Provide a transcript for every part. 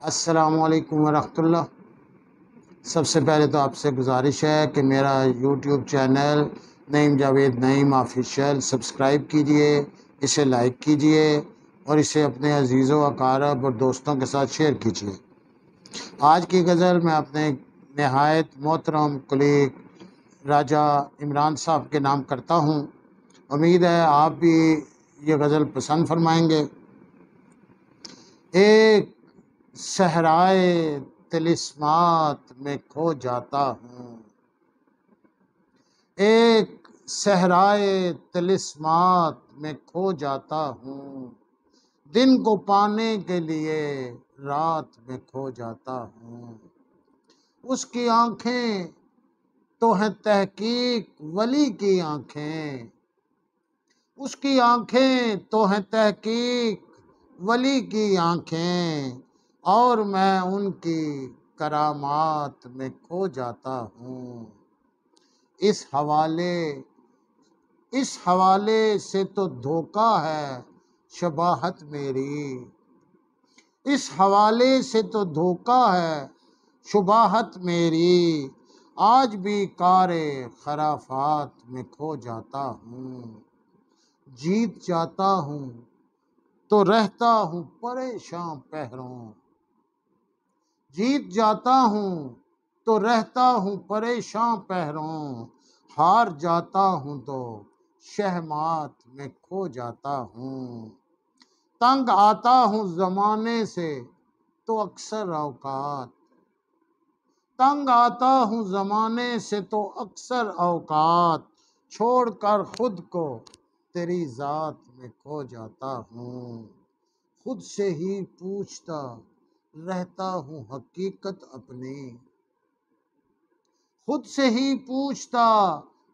السلام علیکم ورحمۃ اللہ۔ سب سے پہلے تو آپ سے گزارش ہے کہ میرا یوٹیوب چینل نعیم جاوید نعیم آفیشیل سبسکرائب کیجئے، اسے لائک کیجئے اور اسے اپنے عزیز و اقارب اور دوستوں کے ساتھ شیئر کیجئے۔ آج کی غزل میں اپنے نہایت محترم کلیگ راجہ عمران صاحب کے نام کرتا ہوں۔ امید ہے آپ بھی یہ غزل پسند فرمائیں گے۔ ایک صحرائے طلسمات میں کھو جاتا ہوں، ایک صحرائے طلسمات میں کھو جاتا ہوں، دن کو پانے کے لیے رات میں کھو جاتا ہوں۔ اس کی آنکھیں تو ہیں تحقیق ولی کی آنکھیں، اس کی آنکھیں تو ہیں تحقیق ولی کی آنکھیں، اور میں ان کی کرامات میں کھو جاتا ہوں۔ اس حوالے سے تو دھوکا ہے شباہت میری، اس حوالے سے تو دھوکا ہے شباہت میری، آج بھی کار خرافات میں کھو جاتا ہوں۔ جیت جاتا ہوں تو رہتا ہوں پریشان پہروں، جیت جاتا ہوں تو رہتا ہوں پریشان پہروں، ہار جاتا ہوں تو شہمات میں کھو جاتا ہوں۔ تنگ آتا ہوں زمانے سے تو اکثر اوقات، تنگ آتا ہوں زمانے سے تو اکثر اوقات، چھوڑ کر خود کو تیری ذات میں کھو جاتا ہوں۔ خود سے ہی پوچھتا رہتا ہوں حقیقت اپنی، خود سے ہی پوچھتا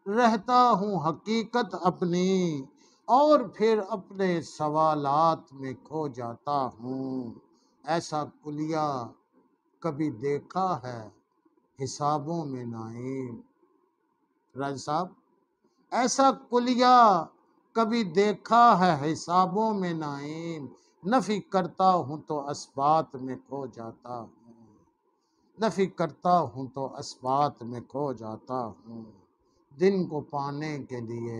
رہتا ہوں حقیقت اپنی، اور پھر اپنے سوالات میں کھو جاتا ہوں۔ ایسا کلیہ کبھی دیکھا ہے حسابوں میں نعیم، راج صاحب ایسا کلیہ کبھی دیکھا ہے حسابوں میں نعیم، نفی کرتا ہوں تو اثبات میں کھو جاتا ہوں، نفی کرتا ہوں تو اثبات میں کھو جاتا ہوں، دن کو پانے کے لیے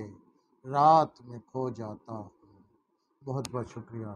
رات میں کھو جاتا ہوں۔ بہت بہت شکریہ۔